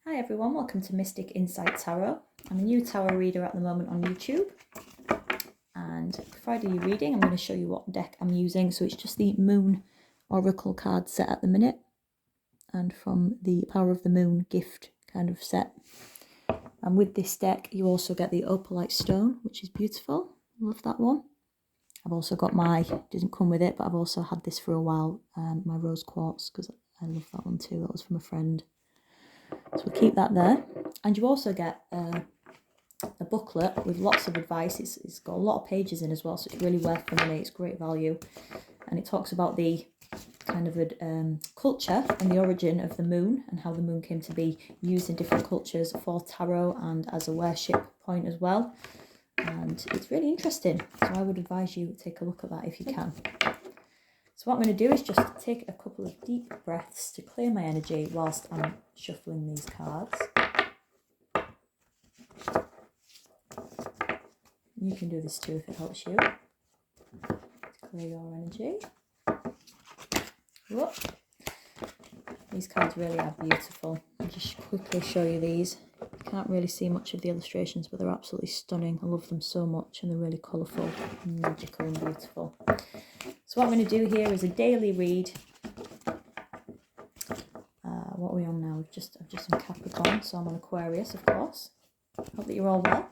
Hi everyone, welcome to Mystic Insight Tarot. I'm a new tarot reader at the moment on YouTube, and before I do your reading I'm going to show you what deck I'm using. So it's just the Moon Oracle card set at the minute, and from the Power of the Moon gift kind of set. And with this deck you also get the opalite stone, which is beautiful. Love that one. I've also got didn't come with it, but I've also had this for a while, my rose quartz, because I love that one too. That was from a friend. So we'll keep that there. And you also get a booklet with lots of advice. It's got a lot of pages in as well, so it's really worth the money. It's great value. And it talks about the kind of culture and the origin of the moon, and how the moon came to be used in different cultures for tarot and as a worship point as well. And it's really interesting. So I would advise you take a look at that if you can. So what I'm going to do is just take a couple of deep breaths to clear my energy whilst I'm shuffling these cards. You can do this too if it helps you to clear your energy. Whoop. These cards really are beautiful. I'll just quickly show you these. You can't really see much of the illustrations, but they're absolutely stunning. I love them so much, and they're really colourful and magical and beautiful. So what I'm going to do here is a daily read. What are we on now? I'm just in Capricorn, so I'm on Aquarius, of course. Hope that you're all well.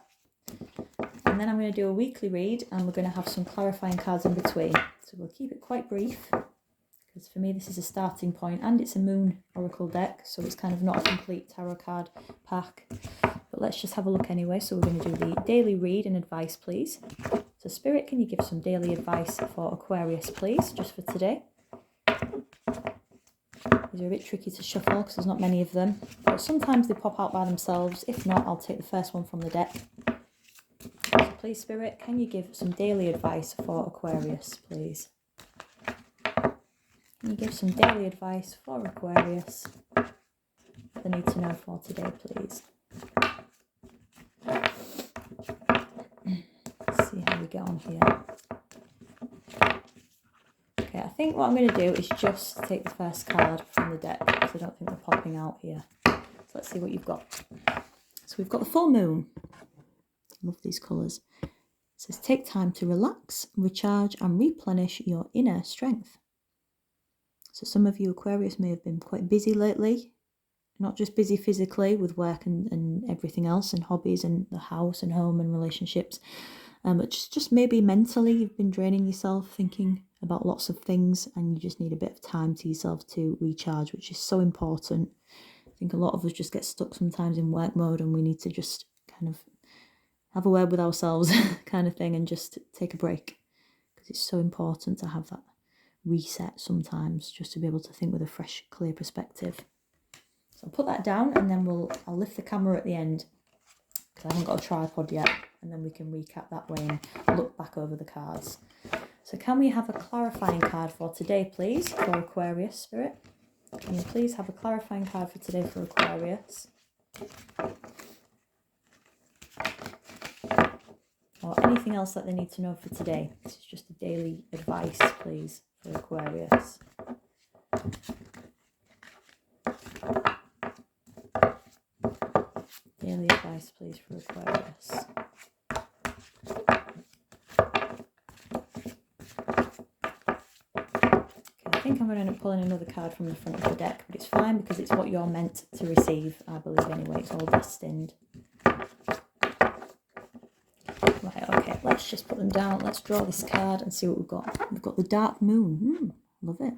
And then I'm going to do a weekly read, and we're going to have some clarifying cards in between. So we'll keep it quite brief, because for me this is a starting point, and it's a Moon Oracle deck, so it's kind of not a complete tarot card pack. But let's just have a look anyway. So we're going to do the daily read and advice, please. So Spirit, can you give some daily advice for Aquarius, please, just for today? These are a bit tricky to shuffle because there's not many of them, but sometimes they pop out by themselves. If not, I'll take the first one from the deck. So please, Spirit, can you give some daily advice for Aquarius, please? Can you give some daily advice for Aquarius? The need to know for today, please. Let's see how we get on here. Okay, I think what I'm going to do is just take the first card from the deck, because I don't think they're popping out here. So let's see what you've got. So we've got the full moon. Love these colours. It says, take time to relax, recharge and replenish your inner strength. So some of you Aquarius may have been quite busy lately. Not just busy physically with work and everything else, and hobbies and the house and home and relationships. But just maybe mentally you've been draining yourself, thinking about lots of things, and you just need a bit of time to yourself to recharge, which is so important. I think a lot of us just get stuck sometimes in work mode, and we need to just kind of have a word with ourselves kind of thing, and just take a break, because it's so important to have that reset sometimes, just to be able to think with a fresh, clear perspective. So I'll put that down, and then I'll lift the camera at the end, because I haven't got a tripod yet, and then we can recap that way and look back over the cards. So can we have a clarifying card for today, please, for Aquarius, Spirit? Can you please have a clarifying card for today for Aquarius? Or anything else that they need to know for today. This is just a daily advice, please, for Aquarius. Daily advice, please, for Aquarius. Okay, I think I'm going to end up pulling another card from the front of the deck, but it's fine because it's what you're meant to receive, I believe anyway. It's all destined. Right, okay, let's just put them down. Let's draw this card and see what we've got. We've got the Dark Moon. Love it.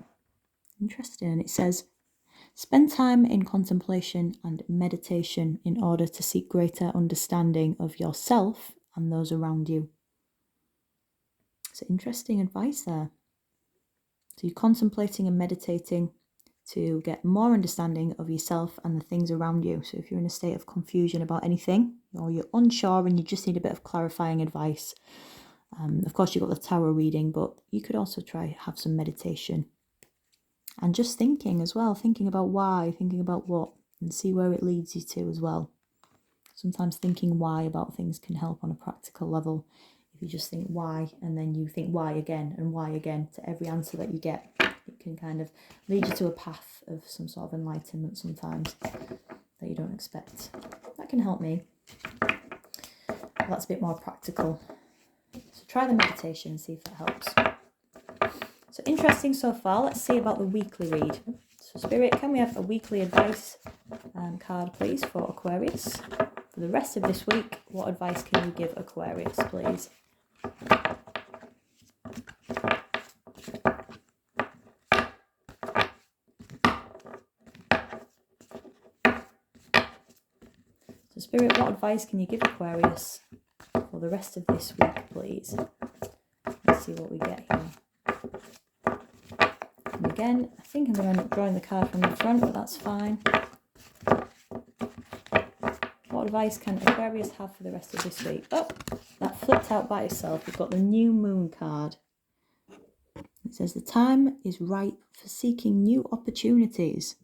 Interesting. And it says, spend time in contemplation and meditation in order to seek greater understanding of yourself and those around you. It's interesting advice there. So you're contemplating and meditating to get more understanding of yourself and the things around you. So if you're in a state of confusion about anything, or you're unsure and you just need a bit of clarifying advice, of course you've got the tarot reading, but you could also have some meditation. And just thinking as well, thinking about why, thinking about what, and see where it leads you to as well. Sometimes thinking why about things can help on a practical level. If you just think why, and then you think why again and why again to every answer that you get, it can kind of lead you to a path of some sort of enlightenment sometimes that you don't expect. That can help me. That's a bit more practical. So try the meditation and see if it helps. So interesting so far. Let's see about the weekly read. So Spirit, can we have a weekly advice card, please, for Aquarius? For the rest of this week, what advice can you give Aquarius, please? So Spirit, what advice can you give Aquarius for the rest of this week, please? Let's see what we get here. And again, I think I'm going to end up drawing the card from the front, but that's fine. What advice can Aquarius have for the rest of this week? Oh, that flipped out by itself. We've got the new moon card. It says the time is right for seeking new opportunities.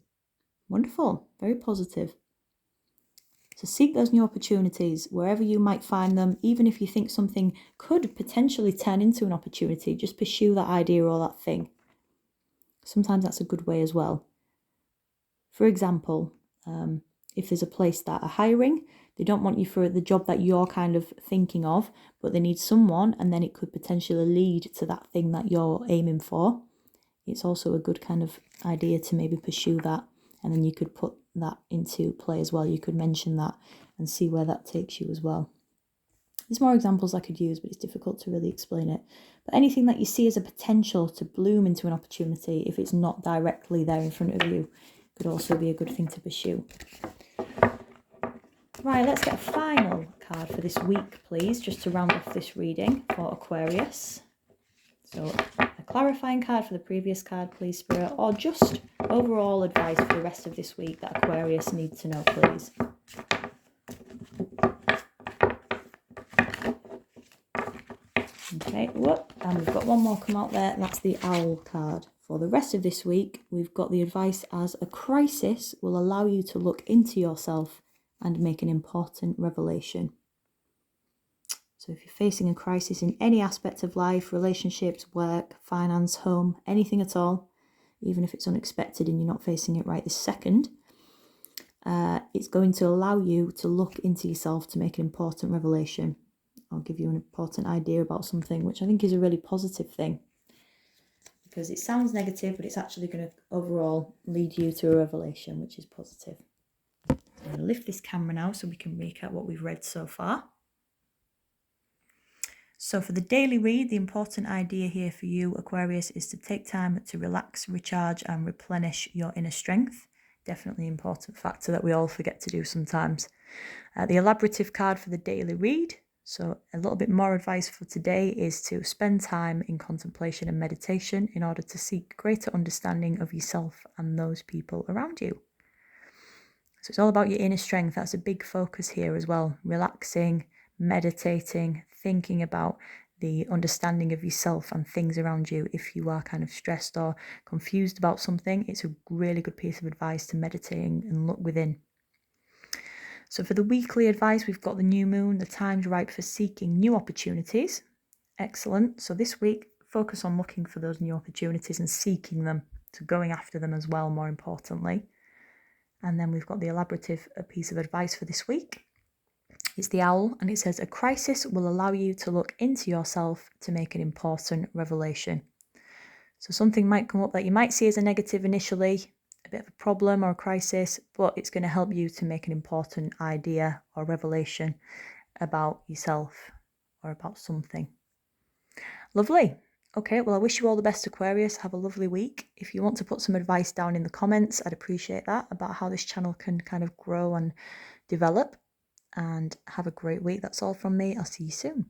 Wonderful, very positive. So seek those new opportunities wherever you might find them. Even if you think something could potentially turn into an opportunity, just pursue that idea or that thing. Sometimes that's a good way as well. For example, if there's a place that are hiring, they don't want you for the job that you're kind of thinking of, but they need someone, and then it could potentially lead to that thing that you're aiming for. It's also a good kind of idea to maybe pursue that, and then you could put that into play as well. You could mention that and see where that takes you as well. There's more examples I could use, but it's difficult to really explain it. But anything that you see as a potential to bloom into an opportunity, if it's not directly there in front of you, could also be a good thing to pursue. Right, let's get a final card for this week, please, just to round off this reading for Aquarius. So a clarifying card for the previous card, please, Spirit, or just overall advice for the rest of this week that Aquarius needs to know, please. Okay, whoop, and we've got one more come out there, and that's the owl card. For the rest of this week, we've got the advice as a crisis will allow you to look into yourself and make an important revelation. So if you're facing a crisis in any aspect of life, relationships, work, finance, home, anything at all, even if it's unexpected and you're not facing it right this second, it's going to allow you to look into yourself to make an important revelation. I'll give you an important idea about something, which I think is a really positive thing. Because it sounds negative, but it's actually going to overall lead you to a revelation, which is positive. So I'm going to lift this camera now so we can recap what we've read so far. So for the daily read, the important idea here for you, Aquarius, is to take time to relax, recharge and replenish your inner strength. Definitely an important factor that we all forget to do sometimes. The elaborative card for the daily read. So a little bit more advice for today is to spend time in contemplation and meditation in order to seek greater understanding of yourself and those people around you. So it's all about your inner strength. That's a big focus here as well. Relaxing, meditating, thinking about the understanding of yourself and things around you. If you are kind of stressed or confused about something, it's a really good piece of advice to meditate and look within. So for the weekly advice, we've got the new moon, the time's ripe for seeking new opportunities. Excellent. So this week, focus on looking for those new opportunities and seeking them, so going after them as well, more importantly. And then we've got the elaborative piece of advice for this week. It's the owl, and it says, a crisis will allow you to look into yourself to make an important revelation. So something might come up that you might see as a negative initially, a bit of a problem or a crisis, but it's going to help you to make an important idea or revelation about yourself or about something. Lovely. Okay, well, I wish you all the best, Aquarius. Have a lovely week. If you want to put some advice down in the comments, I'd appreciate that, about how this channel can kind of grow and develop. And have a great week. That's all from me. I'll see you soon.